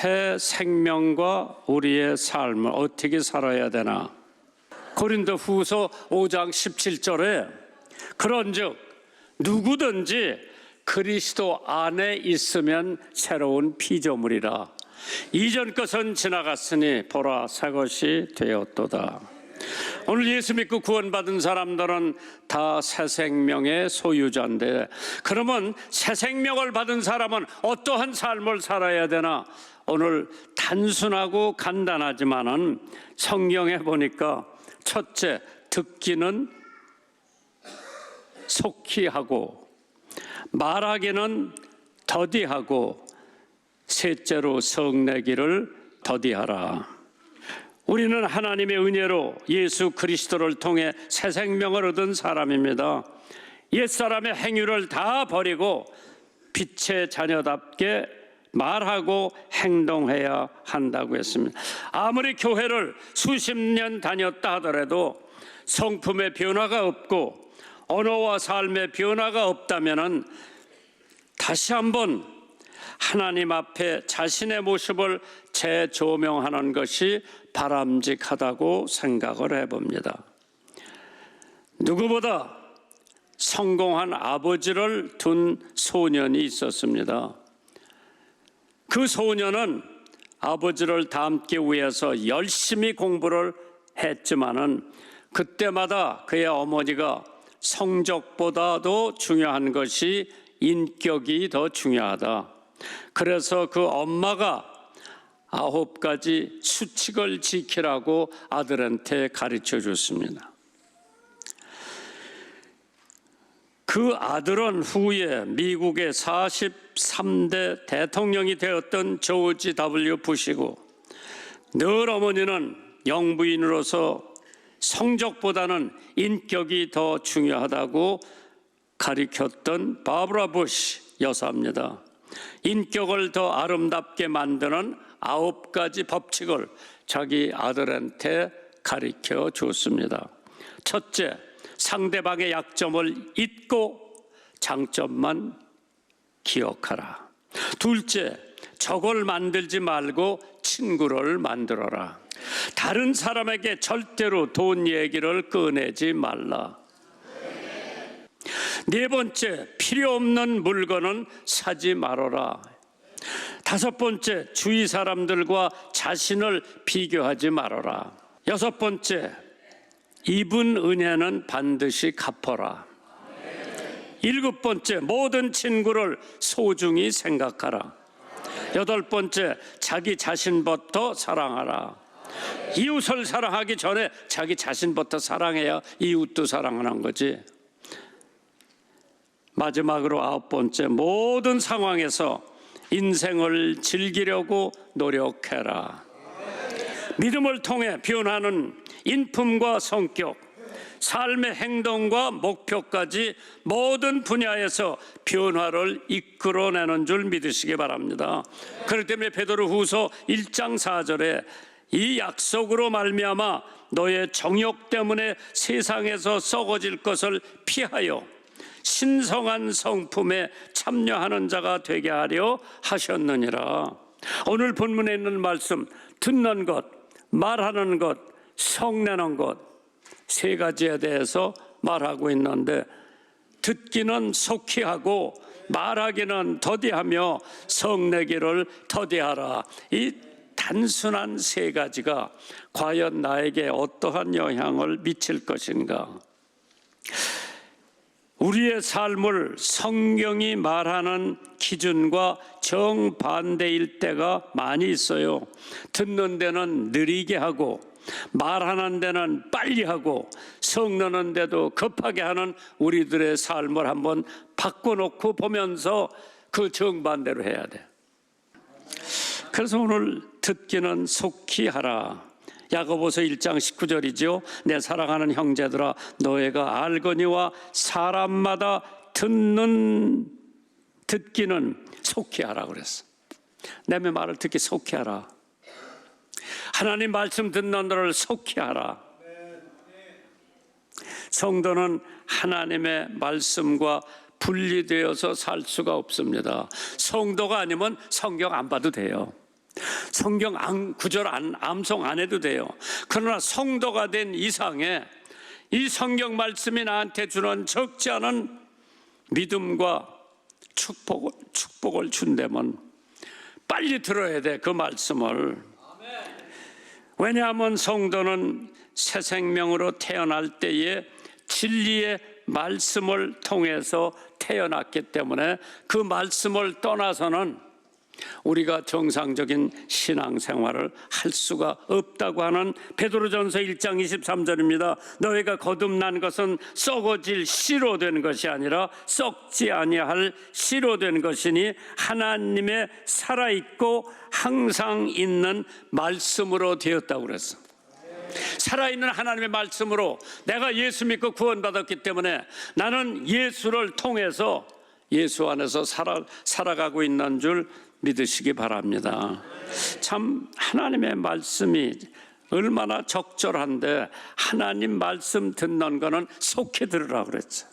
새 생명과 우리의 삶을 어떻게 살아야 되나? 고린도후서 5장 17절에 그런즉 누구든지 그리스도 안에 있으면 새로운 피조물이라. 이전 것은 지나갔으니 보라 새 것이 되었도다. 오늘 예수 믿고 구원받은 사람들은 다 새 생명의 소유자인데, 그러면 새 생명을 받은 사람은 어떠한 삶을 살아야 되나? 오늘 단순하고 간단하지만은 성경에 보니까 첫째, 듣기는 속히 하고, 말하기는 더디하고, 셋째로 성내기를 더디하라. 우리는 하나님의 은혜로 예수 그리스도를 통해 새 생명을 얻은 사람입니다. 옛사람의 행위를 다 버리고 빛의 자녀답게 말하고 행동해야 한다고 했습니다. 아무리 교회를 수십 년 다녔다 하더라도 성품의 변화가 없고 언어와 삶의 변화가 없다면 다시 한번 하나님 앞에 자신의 모습을 재조명하는 것이 바람직하다고 생각을 해봅니다. 누구보다 성공한 아버지를 둔 소년이 있었습니다. 그 소년은 아버지를 닮기 위해서 열심히 공부를 했지만은 그때마다 그의 어머니가 성적보다도 중요한 것이 인격이 더 중요하다. 그래서 그 엄마가 9가지 수칙을 지키라고 아들한테 가르쳐 줬습니다. 그 아들은 후에 미국의 43대 대통령이 되었던 조지 W. 부시고, 늘 어머니는 영부인으로서 성적보다는 인격이 더 중요하다고 가르쳤던 바브라 부시 여사입니다. 인격을 더 아름답게 만드는 9가지 법칙을 자기 아들한테 가르쳐 줬습니다. 첫째, 상대방의 약점을 잊고 장점만 기억하라. 둘째, 적을 만들지 말고 친구를 만들어라. 다른 사람에게 절대로 돈 얘기를 꺼내지 말라. 네 번째, 필요 없는 물건은 사지 말아라. 다섯 번째, 주위 사람들과 자신을 비교하지 말아라. 여섯 번째, 입은 은혜는 반드시 갚아라. 일곱 번째, 모든 친구를 소중히 생각하라. 여덟 번째, 자기 자신부터 사랑하라. 이웃을 사랑하기 전에 자기 자신부터 사랑해야 이웃도 사랑하는 거지. 마지막으로 9번째, 모든 상황에서 인생을 즐기려고 노력해라. 믿음을 통해 변하는 인품과 성격, 삶의 행동과 목표까지 모든 분야에서 변화를 이끌어내는 줄 믿으시기 바랍니다. 그렇기 때문에 베드로후서 1장 4절에 이 약속으로 말미암아 너의 정욕 때문에 세상에서 썩어질 것을 피하여 신성한 성품에 참여하는 자가 되게 하려 하셨느니라. 오늘 본문에 있는 말씀, 듣는 것, 말하는 것, 성내는 것, 세 가지에 대해서 말하고 있는데, 듣기는 속히 하고 말하기는 더디하며 성내기를 더디하라. 이 단순한 세 가지가 과연 나에게 어떠한 영향을 미칠 것인가? 우리의 삶을 성경이 말하는 기준과 정반대일 때가 많이 있어요. 듣는 데는 느리게 하고, 말하는 데는 빨리 하고, 성내는 데도 급하게 하는 우리들의 삶을 한번 바꿔놓고 보면서 그 정반대로 해야 돼. 그래서 오늘 듣기는 속히 하라. 야고보서 1장 19절이죠. 내 사랑하는 형제들아, 너희가 알거니와 사람마다 듣기는 속히 하라 그랬어. 남의 말을 듣기 속히 하라. 하나님 말씀 듣는 너를 속히 하라. 성도는 하나님의 말씀과 분리되어서 살 수가 없습니다. 성도가 아니면 성경 안 봐도 돼요. 성경 구절 암송 안 해도 돼요. 그러나 성도가 된 이상에 이 성경 말씀이 나한테 주는 적지 않은 믿음과 축복을 준다면 빨리 들어야 돼, 그 말씀을. 왜냐하면 성도는 새 생명으로 태어날 때에 진리의 말씀을 통해서 태어났기 때문에 그 말씀을 떠나서는 우리가 정상적인 신앙생활을 할 수가 없다고 하는 베드로전서 1장 23절입니다. 너희가 거듭난 것은 썩어질 씨로 된 것이 아니라 썩지 아니할 씨로 된 것이니 하나님의 살아있고 항상 있는 말씀으로 되었다고 그랬어. 살아있는 하나님의 말씀으로 내가 예수 믿고 구원받았기 때문에 나는 예수를 통해서 예수 안에서 살아가고 있는 줄 믿으시기 바랍니다. 참 하나님의 말씀이 얼마나 적절한데 하나님 말씀 듣는 거는 속히 들으라고 그랬죠.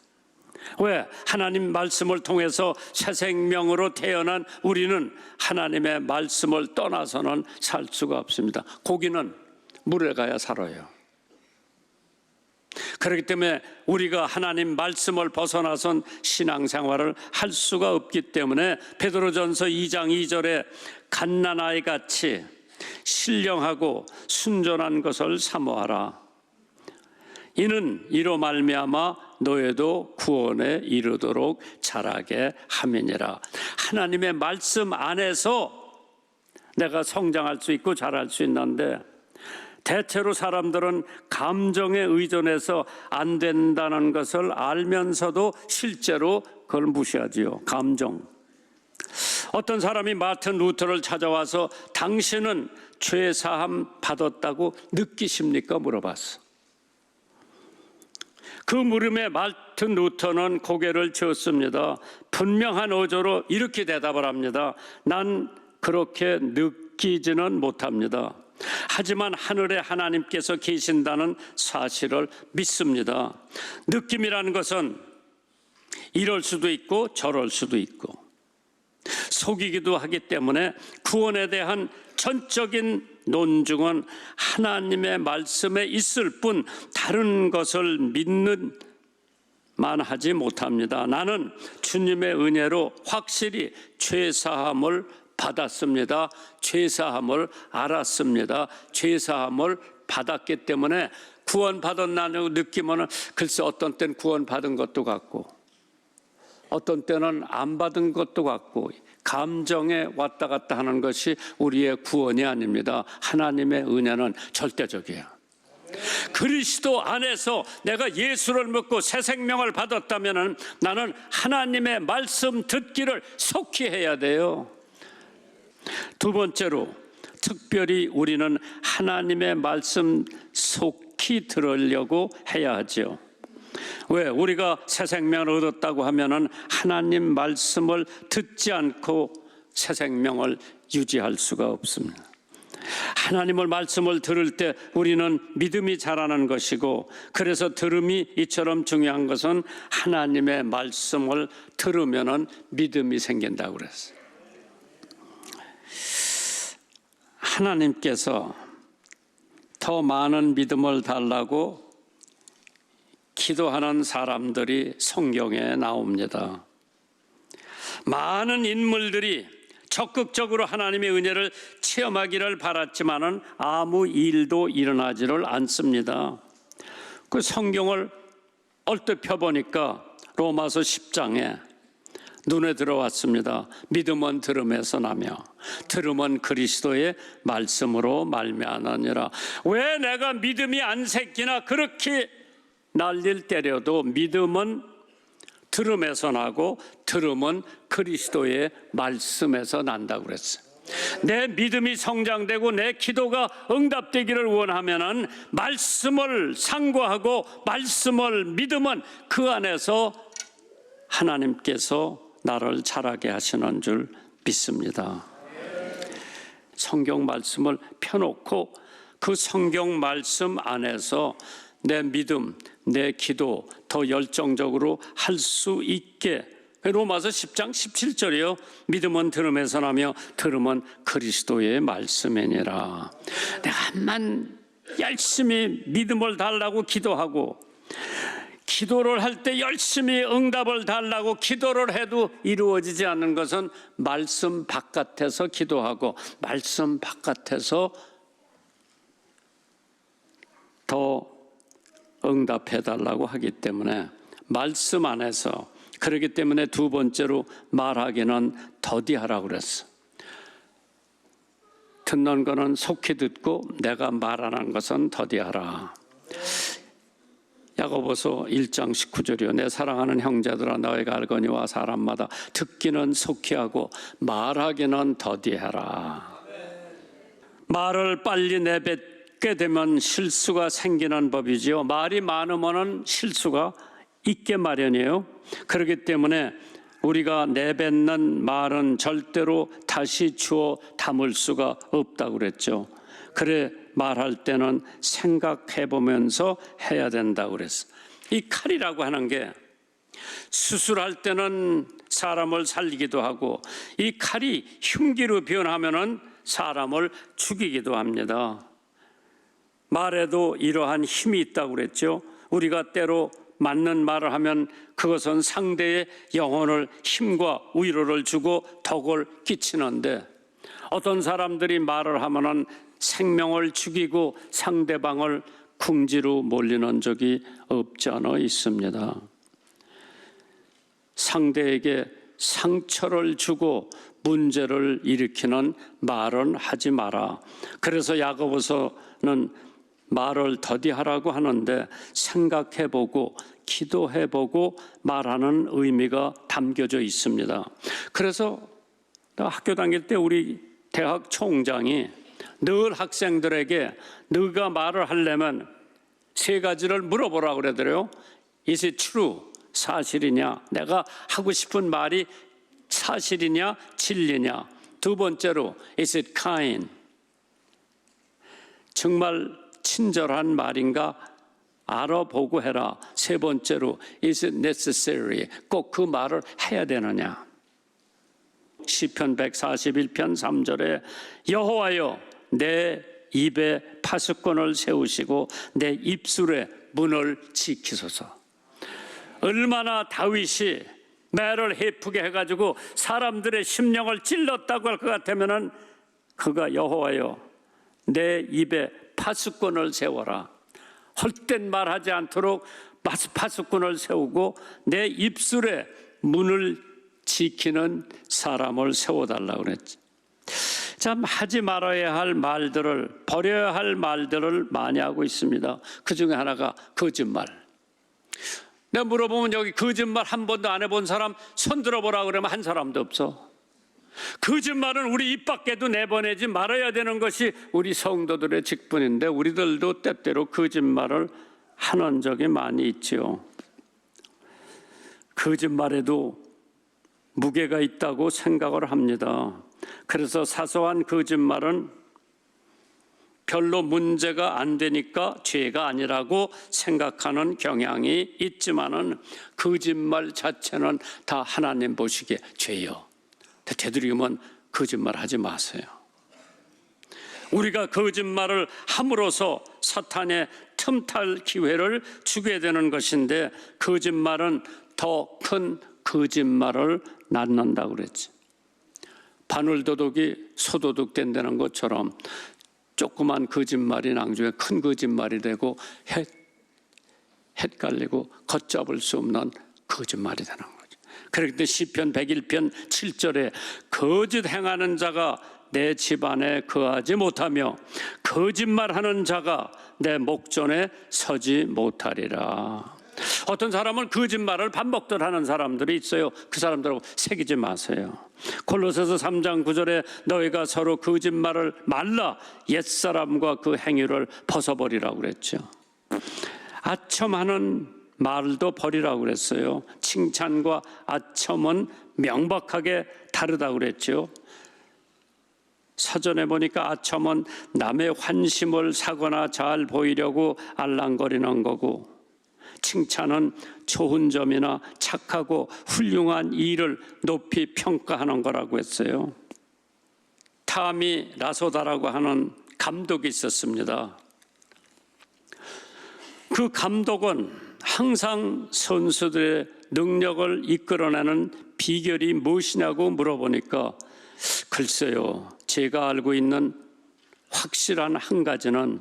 왜? 하나님 말씀을 통해서 새 생명으로 태어난 우리는 하나님의 말씀을 떠나서는 살 수가 없습니다. 고기는 물에 가야 살아요. 그렇기 때문에 우리가 하나님 말씀을 벗어나선 신앙생활을 할 수가 없기 때문에 베드로전서 2장 2절에 갓난아이 같이 신령하고 순전한 것을 사모하라. 이는 이로 말미암아 너희도 구원에 이르도록 자라게 함이니라. 하나님의 말씀 안에서 내가 성장할 수 있고 자랄 수 있는데 대체로 사람들은 감정에 의존해서 안 된다는 것을 알면서도 실제로 그걸 무시하지요. 감정. 어떤 사람이 마틴 루터를 찾아와서 당신은 죄 사함 받았다고 느끼십니까? 물어봤어. 그 물음에 마틴 루터는 고개를 젓습니다. 분명한 어조로 이렇게 대답을 합니다. 난 그렇게 느끼지는 못합니다. 하지만 하늘에 하나님께서 계신다는 사실을 믿습니다. 느낌이라는 것은 이럴 수도 있고 저럴 수도 있고 속이기도 하기 때문에 구원에 대한 전적인 논증은 하나님의 말씀에 있을 뿐 다른 것을 믿는 만 하지 못합니다. 나는 주님의 은혜로 확실히 죄사함을 받았습니다. 죄사함을 알았습니다. 죄사함을 받았기 때문에 구원받았다는 느낌은 글쎄 어떤 때는 구원받은 것도 같고 어떤 때는 안 받은 것도 같고 감정에 왔다 갔다 하는 것이 우리의 구원이 아닙니다. 하나님의 은혜는 절대적이에요. 그리스도 안에서 내가 예수를 믿고 새 생명을 받았다면 나는 하나님의 말씀 듣기를 속히 해야 돼요. 두 번째로 특별히 우리는 하나님의 말씀 속히 들으려고 해야 하죠. 왜? 우리가 새 생명을 얻었다고 하면은 하나님 말씀을 듣지 않고 새 생명을 유지할 수가 없습니다. 하나님의 말씀을 들을 때 우리는 믿음이 자라는 것이고 그래서 들음이 이처럼 중요한 것은 하나님의 말씀을 들으면은 믿음이 생긴다고 그랬어요. 하나님께서 더 많은 믿음을 달라고 기도하는 사람들이 성경에 나옵니다. 많은 인물들이 적극적으로 하나님의 은혜를 체험하기를 바랐지만은 아무 일도 일어나지를 않습니다. 그 성경을 얼핏 펴보니까 로마서 10장에 눈에 들어왔습니다. 믿음은 들음에서 나며 들음은 그리스도의 말씀으로 말미암으니라. 왜 내가 믿음이 안 생기나 그렇게 난리를 때려도 믿음은 들음에서 나고 들음은 그리스도의 말씀에서 난다고 그랬어요. 내 믿음이 성장되고 내 기도가 응답되기를 원하면은 말씀을 상고하고 말씀을 믿으면 그 안에서 하나님께서 나를 자라게 하시는 줄 믿습니다. 성경 말씀을 펴놓고 그 성경 말씀 안에서 내 믿음, 내 기도 더 열정적으로 할 수 있게 로마서 10장 17절이요. 믿음은 들음에서 나며 들음은 그리스도의 말씀이니라. 내가만 열심히 믿음을 달라고 기도하고 기도를 할 때 열심히 응답을 달라고 기도를 해도 이루어지지 않는 것은 말씀 바깥에서 기도하고 말씀 바깥에서 더 응답해 달라고 하기 때문에 말씀 안에서, 그렇기 때문에 두 번째로 말하기는 더디하라고 그랬어. 듣는 거는 속히 듣고 내가 말하는 것은 더디하라. 야고보서 1장 19절이요. 내 사랑하는 형제들아 너희가 알거니와 사람마다 듣기는 속히 하고 말하기는 더디하라. 말을 빨리 내뱉게 되면 실수가 생기는 법이지요. 말이 많으면 실수가 있게 마련이에요. 그렇기 때문에 우리가 내뱉는 말은 절대로 다시 주워 담을 수가 없다고 그랬죠. 그래 말할 때는 생각해 보면서 해야 된다고 그랬어. 이 칼이라고 하는 게 수술할 때는 사람을 살리기도 하고 이 칼이 흉기로 변하면은 사람을 죽이기도 합니다. 말에도 이러한 힘이 있다고 그랬죠. 우리가 때로 맞는 말을 하면 그것은 상대의 영혼을 힘과 위로를 주고 덕을 끼치는데 어떤 사람들이 말을 하면은 생명을 죽이고 상대방을 궁지로 몰리는 적이 없지 않아 있습니다. 상대에게 상처를 주고 문제를 일으키는 말은 하지 마라. 그래서 야고보서는 말을 더디하라고 하는데 생각해보고 기도해보고 말하는 의미가 담겨져 있습니다. 그래서 학교 다닐 때 우리 대학 총장이 늘 학생들에게 너가 말을 하려면 세 가지를 물어보라고 그러더래요. Is it true? 사실이냐? 내가 하고 싶은 말이 사실이냐? 진리냐? 두 번째로 Is it kind? 정말 친절한 말인가? 알아보고 해라. 세 번째로 Is it necessary? 꼭 그 말을 해야 되느냐? 시편 141편 3절에 여호와여 내 입에 파수꾼을 세우시고 내 입술에 문을 지키소서. 얼마나 다윗이 말을 해프게 해가지고 사람들의 심령을 찔렀다고 할 것 같으면은 그가 여호와여 내 입에 파수꾼을 세워라. 헛된 말하지 않도록 파수꾼을 세우고 내 입술에 문을 지키는 사람을 세워달라고 그랬지. 참 하지 말아야 할 말들을, 버려야 할 말들을 많이 하고 있습니다. 그 중에 하나가 거짓말. 내가 물어보면 여기 거짓말 한 번도 안 해본 사람 손 들어보라 그러면 한 사람도 없어. 거짓말은 우리 입 밖에도 내보내지 말아야 되는 것이 우리 성도들의 직분인데 우리들도 때때로 거짓말을 하는 적이 많이 있지요. 거짓말에도 무게가 있다고 생각을 합니다. 그래서 사소한 거짓말은 별로 문제가 안 되니까 죄가 아니라고 생각하는 경향이 있지만은 거짓말 자체는 다 하나님 보시기에 죄요. 되도록이면 거짓말 하지 마세요. 우리가 거짓말을 함으로써 사탄의 틈탈 기회를 주게 되는 것인데 거짓말은 더 큰 거짓말을 낳는다고 그랬지. 바늘도둑이 소도둑 된다는 것처럼 조그만 거짓말이 나중에 큰 거짓말이 되고 헷갈리고 걷잡을 수 없는 거짓말이 되는 거죠. 그렇기 때문에 시편 101편 7절에 거짓 행하는 자가 내 집안에 거하지 못하며 거짓말하는 자가 내 목전에 서지 못하리라. 어떤 사람은 거짓말을 반복들 하는 사람들이 있어요. 그 사람들하고 새기지 마세요. 골로새서 3장 9절에 너희가 서로 거짓말을 말라 옛사람과 그 행위를 벗어버리라고 그랬죠. 아첨하는 말도 버리라고 그랬어요. 칭찬과 아첨은 명백하게 다르다고 그랬죠. 사전에 보니까 아첨은 남의 환심을 사거나 잘 보이려고 알랑거리는 거고 칭찬은 좋은 점이나 착하고 훌륭한 일을 높이 평가하는 거라고 했어요. 타미 라소다라고 하는 감독이 있었습니다. 그 감독은 항상 선수들의 능력을 이끌어내는 비결이 무엇이냐고 물어보니까 글쎄요, 제가 알고 있는 확실한 한 가지는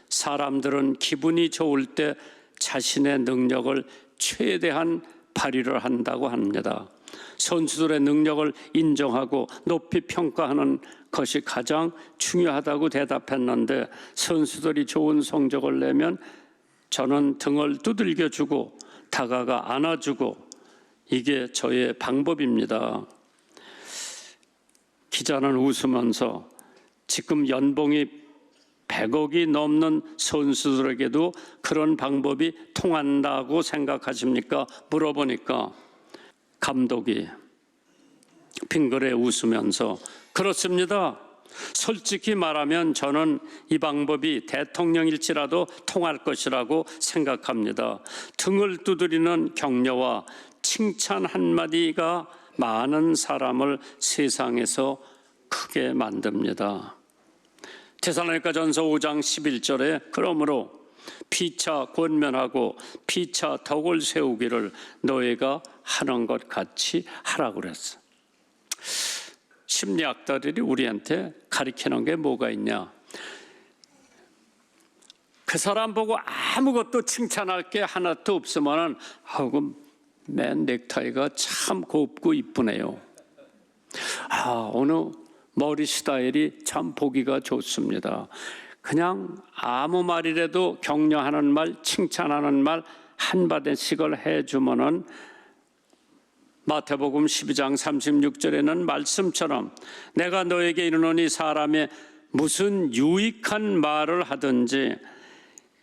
사람들은 기분이 좋을 때 자신의 능력을 최대한 발휘를 한다고 합니다. 선수들의 능력을 인정하고 높이 평가하는 것이 가장 중요하다고 대답했는데, 선수들이 좋은 성적을 내면 저는 등을 두들겨주고 다가가 안아주고, 이게 저의 방법입니다. 기자는 웃으면서 지금 연봉이 100억이 넘는 선수들에게도 그런 방법이 통한다고 생각하십니까? 물어보니까 감독이 빙그레 웃으면서 그렇습니다. 솔직히 말하면 저는 이 방법이 대통령일지라도 통할 것이라고 생각합니다. 등을 두드리는 격려와 칭찬 한마디가 많은 사람을 세상에서 크게 만듭니다. 데살로니가전서 5장 11절에 그러므로 피차 권면하고 피차 덕을 세우기를 너희가 하는 것 같이 하라고 그랬어. 심리학자들이 우리한테 가르치는 게 뭐가 있냐? 그 사람 보고 아무것도 칭찬할 게 하나도 없으면은 맨 넥타이가 참 곱고 이쁘네요. 오늘 머리 스타일이 참 보기가 좋습니다. 그냥 아무 말이라도 격려하는 말, 칭찬하는 말 한마디씩을 해주면은 마태복음 12장 36절에는 말씀처럼 내가 너에게 이르노니 사람의 무슨 유익한 말을 하든지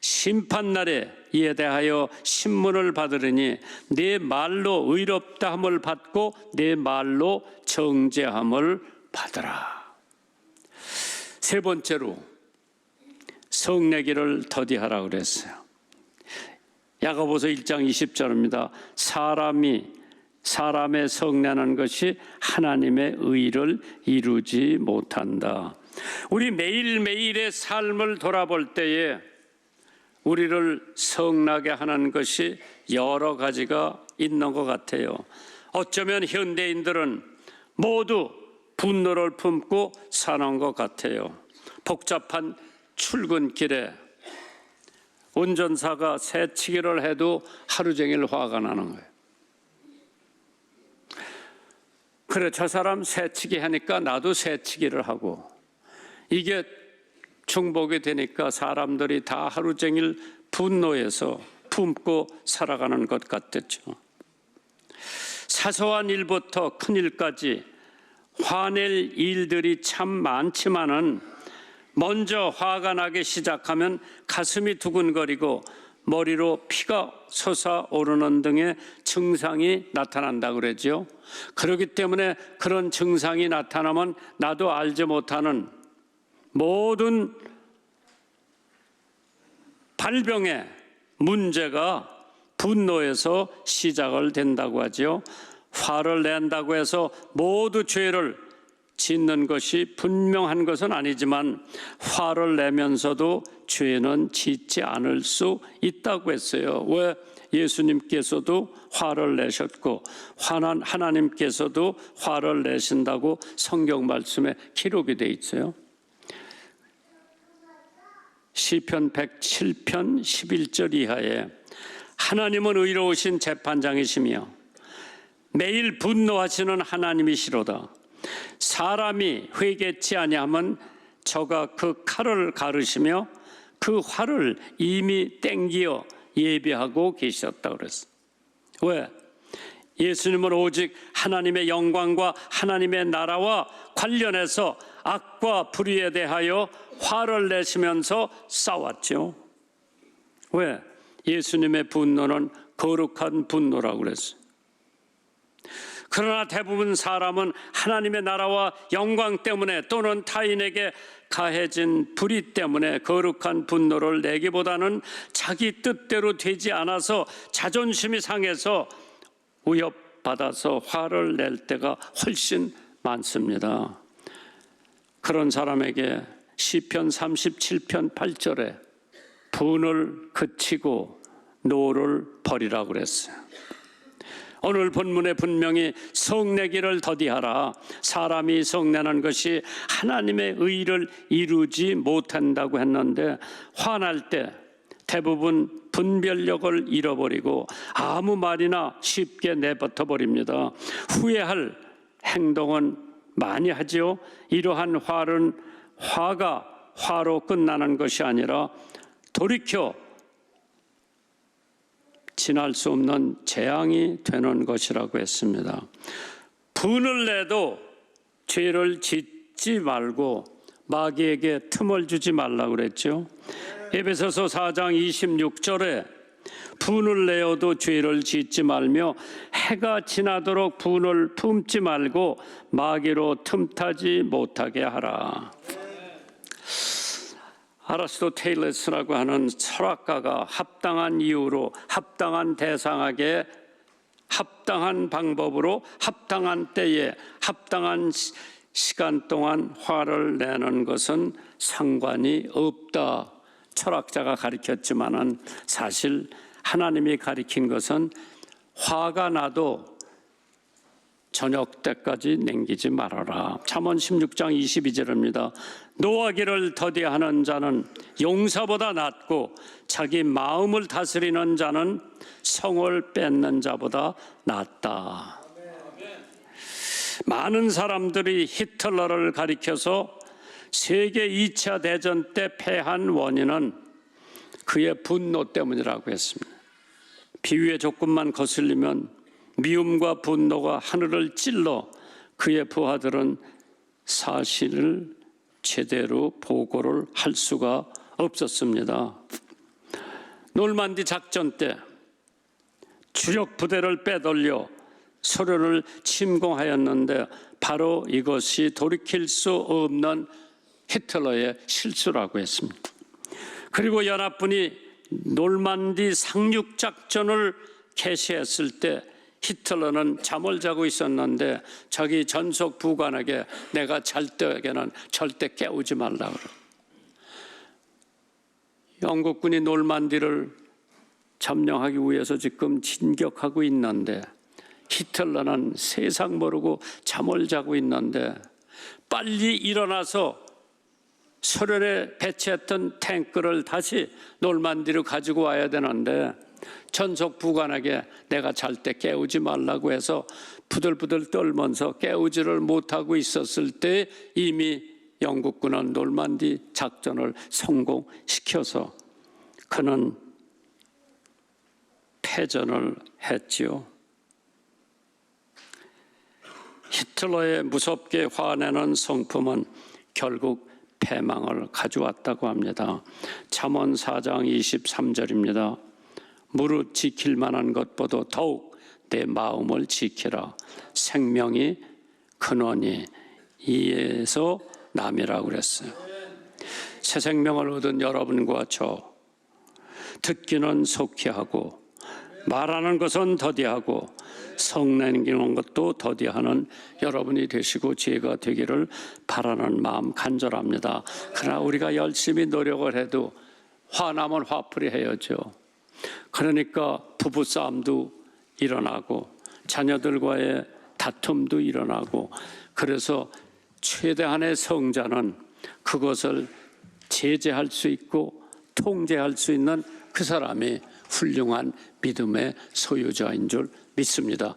심판날에 이에 대하여 신문을 받으리니 네 말로 의롭다함을 받고 네 말로 정죄함을 받으라. 세 번째로 성내기를 더디하라 그랬어요. 야고보서 1장 20절입니다. 사람의 성내는 것이 하나님의 의를 이루지 못한다. 우리 매일매일의 삶을 돌아볼 때에 우리를 성나게 하는 것이 여러 가지가 있는 것 같아요. 어쩌면 현대인들은 모두 분노를 품고 사는 것 같아요. 복잡한 출근길에 운전사가 새치기를 해도 하루 종일 화가 나는 거예요. 그래, 저 사람 새치기 하니까 나도 새치기를 하고, 이게 중복이 되니까 사람들이 다 하루 종일 분노해서 품고 살아가는 것 같았죠. 사소한 일부터 큰 일까지 화낼 일들이 참 많지만은 먼저 화가 나기 시작하면 가슴이 두근거리고 머리로 피가 솟아오르는 등의 증상이 나타난다고 그러죠. 그렇기 때문에 그런 증상이 나타나면 나도 알지 못하는 모든 발병의 문제가 분노에서 시작을 된다고 하죠. 화를 낸다고 해서 모두 죄를 짓는 것이 분명한 것은 아니지만 화를 내면서도 죄는 짓지 않을 수 있다고 했어요. 왜? 예수님께서도 화를 내셨고 화난 하나님께서도 화를 내신다고 성경 말씀에 기록이 되어 있어요. 시편 107편 11절 이하에 하나님은 의로우신 재판장이시며 매일 분노하시는 하나님이시로다. 사람이 회개치 아니하면 저가 그 칼을 가르시며 그 활을 이미 땡기어 예비하고 계셨다고 그랬어. 왜? 예수님은 오직 하나님의 영광과 하나님의 나라와 관련해서 악과 불의에 대하여 화를 내시면서 싸웠죠. 왜? 예수님의 분노는 거룩한 분노라고 그랬어요. 그러나 대부분 사람은 하나님의 나라와 영광 때문에 또는 타인에게 가해진 불의 때문에 거룩한 분노를 내기보다는 자기 뜻대로 되지 않아서 자존심이 상해서 위협받아서 화를 낼 때가 훨씬 많습니다. 그런 사람에게 시편 37편 8절에 분을 그치고 노를 버리라고 그랬어요. 오늘 본문에 분명히 성내기를 더디하라. 사람이 성내는 것이 하나님의 의를 이루지 못한다고 했는데 화날 때 대부분 분별력을 잃어버리고 아무 말이나 쉽게 내뱉어 버립니다. 후회할 행동은 많이 하죠. 이러한 화가 화로 끝나는 것이 아니라 돌이켜 지날 수 없는 재앙이 되는 것이라고 했습니다. 분을 내도 죄를 짓지 말고 마귀에게 틈을 주지 말라고 그랬죠. 에베소서 4장 26절에 분을 내어도 죄를 짓지 말며 해가 지나도록 분을 품지 말고 마귀로 틈타지 못하게 하라. 아리스토텔레스라고 하는 철학가가 합당한 이유로 합당한 대상에게 합당한 방법으로 합당한 때에 합당한 시간 동안 화를 내는 것은 상관이 없다. 철학자가 가르쳤지만은 사실 하나님이 가르친 것은 화가 나도 저녁 때까지 남기지 말아라. 잠언 16장 22절입니다. 노하기를 더디하는 자는 용사보다 낫고 자기 마음을 다스리는 자는 성을 뺏는 자보다 낫다. 많은 사람들이 히틀러를 가리켜서 세계 2차 대전 때 패한 원인은 그의 분노 때문이라고 했습니다. 비유의 조금만 거슬리면 미움과 분노가 하늘을 찔러 그의 부하들은 사실을 제대로 보고를 할 수가 없었습니다. 놀만디 작전 때 주력 부대를 빼돌려 소련을 침공하였는데 바로 이것이 돌이킬 수 없는 히틀러의 실수라고 했습니다. 그리고 연합군이 놀만디 상륙 작전을 개시했을 때 히틀러는 잠을 자고 있었는데 자기 전속 부관에게 내가 잘 때에는 절대 깨우지 말라고. 영국군이 놀만디를 점령하기 위해서 지금 진격하고 있는데 히틀러는 세상 모르고 잠을 자고 있는데 빨리 일어나서 소련에 배치했던 탱크를 다시 놀만디로 가지고 와야 되는데 전속 부관에게 내가 잘 때 깨우지 말라고 해서 부들부들 떨면서 깨우지를 못하고 있었을 때 이미 영국군은 놀만디 작전을 성공시켜서 그는 패전을 했지요. 히틀러의 무섭게 화내는 성품은 결국 패망을 가져왔다고 합니다. 잠언 4장 23절입니다. 무릇 지킬 만한 것보다 더욱 내 마음을 지키라. 생명이 근원이 이에서 남이라고 그랬어요. 새 생명을 얻은 여러분과 저 듣기는 속히 하고 말하는 것은 더디하고 성내기는 것도 더디하는 여러분이 되시고 지혜가 되기를 바라는 마음 간절합니다. 그러나 우리가 열심히 노력을 해도 화나면 화풀이 해야죠. 그러니까 부부싸움도 일어나고 자녀들과의 다툼도 일어나고 그래서 최대한의 성자는 그것을 제재할 수 있고 통제할 수 있는 그 사람이 훌륭한 믿음의 소유자인 줄 믿습니다.